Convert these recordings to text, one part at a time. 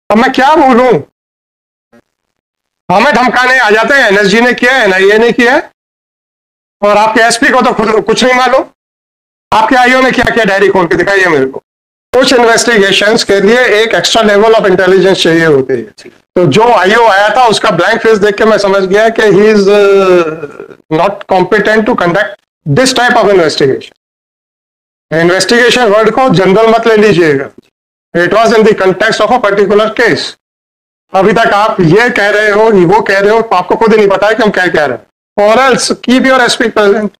अब मैं क्या बोलूं? हमें धमकाने आ जाते हैं, एनएसजी ने किया है, एनआईए ने किया है, और आपके एसपी को तो खुद कुछ नहीं मालूम। आपके आईओ ने क्या किया? डायरी खोल के दिखाइए मेरे को। कुछ इन्वेस्टिगेशंस के लिए एक एक्स्ट्रा लेवल ऑफ इंटेलिजेंस चाहिए होती है। तो जो आईओ आया था उसका ब्लैंक फेस देख के मैं समझ गया कि he is not competent to conduct this type of investigation. Investigation word को जनरल मत ले लीजिएगा। It was in the context of a particular case. अभी तक आप ये कह रहे हो, वो कह रहे हो, आपको खुद ही नहीं पता है कि हम क्या कह रहे हैं। और else keep your SP present.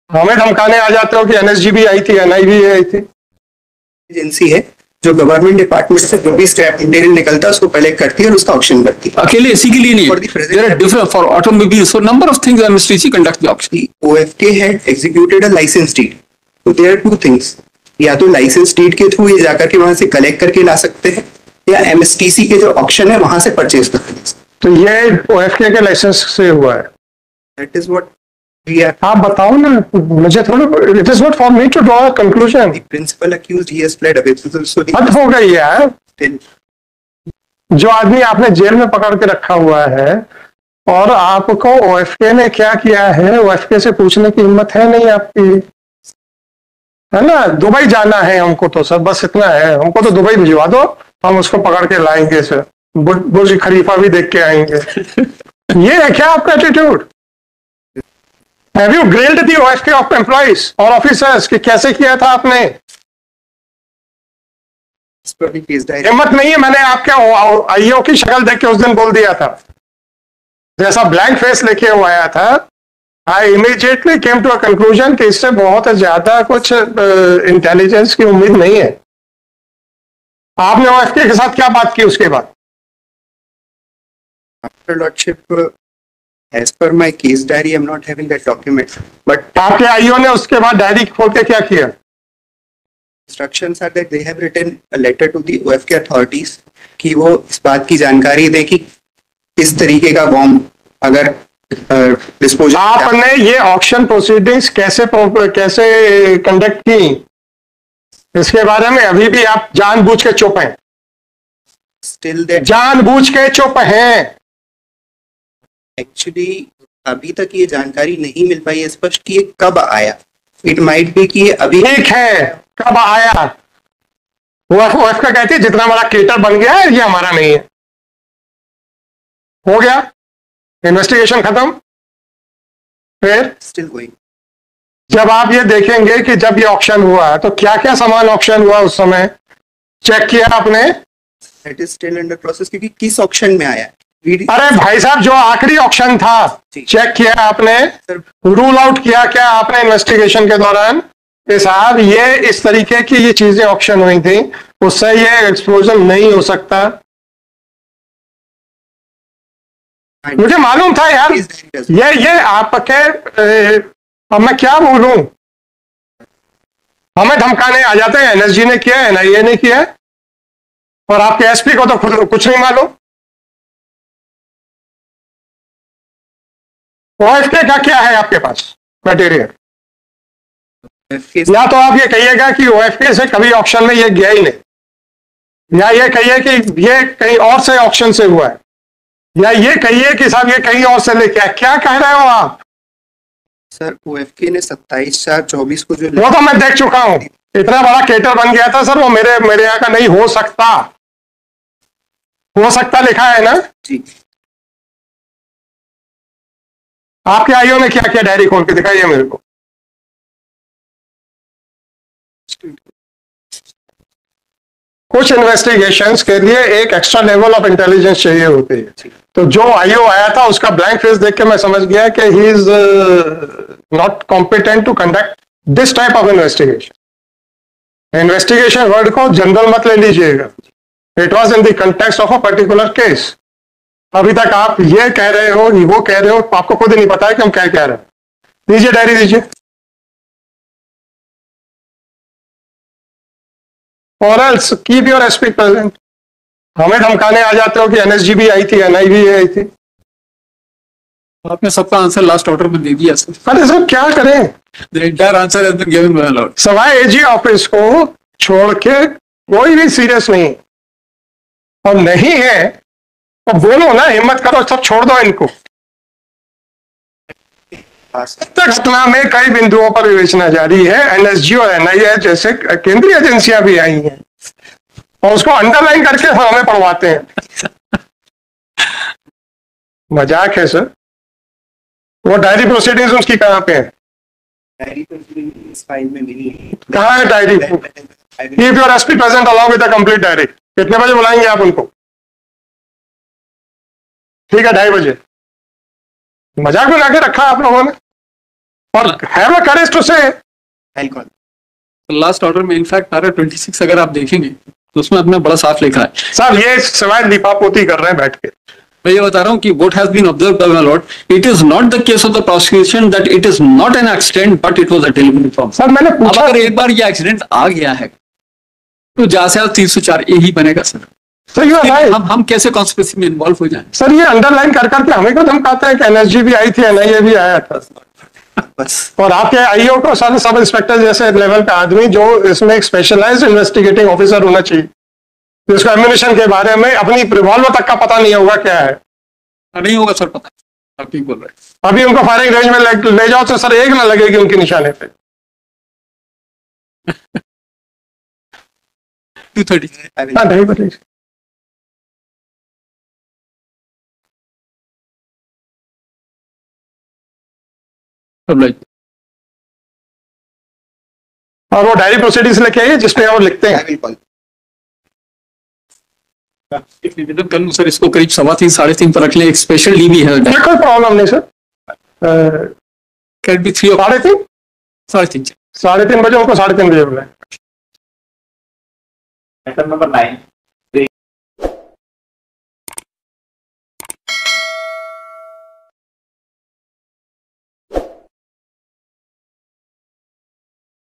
हमें धमकाने आ जाते हो कि एनएसजी भी आई थी, एनआई भी आई थी। एजेंसी है जो गवर्नमेंट डिपार्टमेंट से जो भी स्क्रैप मटेरियल निकलता है उसको कलेक्ट करती है और उसका ऑक्शन करती है। अकेले इसी के लिए नहीं, there are different for automobiles, so number of things MSTC conduct the auction. The OFK had executed a license deed. So there are two things. या तो लाइसेंस डीड के थ्रू ये जाकर के वहां से कलेक्ट करके ला सकते हैं, या एमएसटीसी के जो ऑक्शन है वहां से परचेज कर सकते हैं। तो ये ओएफके के लाइसेंस से हुआ है। That is what we are. आप बताओ ना मुझे थोड़ा। It is not for me to draw a conclusion. The principal accused he has pled away. So हद हो गई यार। still जो आदमी आपने जेल में पकड़ के रखा हुआ है और आपको ओएफके ने क्या किया है, ओएफके से पूछने की हिम्मत है नहीं आपकी, है ना? दुबई जाना है हमको तो सर, बस इतना है। हमको तो दुबई भिजवा दो, हम उसको पकड़ के लाएंगे सर, बुर्ज खलीफा भी देख के आएंगे। ये है क्या आपका attitude? Have you grilled the OFK of employees और ऑफिसर्स कि कैसे किया था आपने? हिम्मत नहीं है। मैंने आपके आईओ की शक्ल देख के उस दिन बोल दिया था, जैसा ब्लैंक फेस लेके वो आया था, I immediately came to a conclusion कि इससे बहुत ज्यादा कुछ इंटेलिजेंस की उम्मीद नहीं है। आपने ओएफके के साथ क्या बात की उसके बाद? After Lordship, as per my case diary, I'm not having that document. But आपके आईओ ने उसके बाद डायरी खोल के क्या किया? instructions are that they have written a letter to the OFK authorities कि वो इस बात की जानकारी दें कि इस तरीके का बॉम्ब अगर डिस्पोजल। आपने ये ऑक्शन प्रोसीडिंग्स कैसे कंडक्ट की, इसके बारे में अभी भी आप जानबूझ के चुप हैं। Still that जानबूझ के चुप हैं। actually अभी तक ये जानकारी नहीं मिल पाई है स्पष्ट कि ये कब आया। इट माइट बी कि ये अभी ठीक है, कब आया? ओएफ का कहती है जितना बड़ा केटर बन गया है ये हमारा नहीं है। हो गया, इन्वेस्टिगेशन खत्म। फिर स्टिल गोइंग। जब आप ये देखेंगे कि जब ये ऑक्शन हुआ तो क्या क्या सामान ऑक्शन हुआ उस समय चेक किया आपने? That is still under process क्योंकि किस ऑक्शन में आया। अरे भाई साहब, जो आखिरी ऑक्शन था चेक किया आपने? रूल आउट किया क्या आपने इन्वेस्टिगेशन के दौरान कि साहब ये इस तरीके की ये चीजें ऑक्शन हुई थी, उससे ये एक्सप्लोजन नहीं हो सकता? मुझे मालूम था यार। ये आपके अब मैं क्या बोलूं? हमें धमकाने आ जाते हैं, एनएसजी ने किया है, एनआईए ने किया है, और आपके एसपी को तो खुद कुछ नहीं मालूम। ओएफके का क्या है आपके पास मटेरियल? या तो आप ये कहिएगा कि ओएफके से कभी ऑक्शन में ये गया ही नहीं, या ये कहिए कि ये कहीं और से ऑक्शन से हुआ है, या ये कहिए कि साहब ये कहीं और से लेके आया। क्या कह रहे हो आप? सर ओएफके ने 27/4/24 को जो वो तो मैं देख चुका हूं, इतना बड़ा केटर बन गया था सर। वो मेरे यहाँ का नहीं हो सकता। हो सकता लिखा है ना जी। आपके आईओ ने क्या किया? डायरी खोल के दिखाइए मेरे को। कुछ इन्वेस्टिगेशंस के लिए एक एक्स्ट्रा लेवल ऑफ इंटेलिजेंस चाहिए होती है। तो जो आईओ आया था उसका ब्लैंक फेस देख के मैं समझ गया कि he is not competent to conduct this type of investigation. Investigation word को जनरल मत ले लीजिएगा। It was in the context of a particular case. अभी तक आप ये कह रहे हो, वो कह रहे हो, आपको खुद ही नहीं पता है कि हम क्या कह रहे हैं। दीजिए डायरी दीजिए। और else keep your SP present. हमें धमकाने आ जाते हो कि एनएसजी भी आई थी, एनआई भी आई थी। आपने सबका आंसर लास्ट ऑर्डर में दे दिया सर। अरे सर क्या करें? The entire answer has been given by my lord. Sawai AG office को छोड़ के कोई भी सीरियस नहीं। और नहीं है तो बोलो ना, हिम्मत करो, सब छोड़ दो इनको। घटना में कई बिंदुओं पर विवेचना जारी है। एनएसजी और एनआईए जैसे केंद्रीय एजेंसियां भी आई हैं और उसको अंडरलाइन करके हमें पढ़वाते हैं। मजाक है सर। वो डायरी प्रोसीडिंग्स उसकी कहाँ पे है? डायरी तो इस फाइल में मिली है। कहाँ है diary? Keep your SP present along with the complete diary. कितने बजे बुलाएंगे आप उनको? ठीक है, 2:30 बजे। मजाक में लाके रखा आप लोगों ने। और हैव अ करेज टू से। लास्ट ऑर्डर में इनफैक्ट पैरा 26 अगर आप देखेंगे तो उसमें अपना बड़ा साफ लिखा है। साहब ये सवाल दीपापोती कर रहे हैं बैठ के। मैं ये बता रहा हूँ कि what has been observed by my lord, it is not the case of the prosecution that it is not an accident but it was a deliberate problem. Sir मैंने अब पूछा, अगर एक बार ये एक्सीडेंट आ गया है तो जहाँ से 304 यही बनेगा सर। सर ये राइट। हम कैसे कॉन्स्पिरेसी में इन्वॉल्व हो जाएं? सर ये अंडरलाइन कर करके हमें को धमकाता है कि एनएसजी भी आई थी, एनआईए भी आया था बस। और आपके आईओ को सारे सब इंस्पेक्टर जैसे लेवल का आदमी जो इसमें एक स्पेशलाइज्ड इन्वेस्टिगेटिंग ऑफिसर होना चाहिए, जिसको एम्यूनिशन के बारे में अपनी रिवॉल्वर तक का पता नहीं होगा क्या है। नहीं होगा सर, पता आप ठीक बोल रहे हैं। अभी उनको फायरिंग रेंज में ले जाओ तो सर एक ना लगेगी उनके निशाने पे। 2:30 हाँ 2:30 बजे। और वो डायरी प्रोसीडिंग्स लेके आइए जिसमें वो लिखते हैं। एक निवेदन कर लूं सर, इसको करीब 3:15 3:30 पर रख लें। एक स्पेशल डी भी है, कोई प्रॉब्लम नहीं सर। कैन बी 3 3:30 3:30 3:30 बजे उनको 3:30 बजे बुलाएं। Item number 9.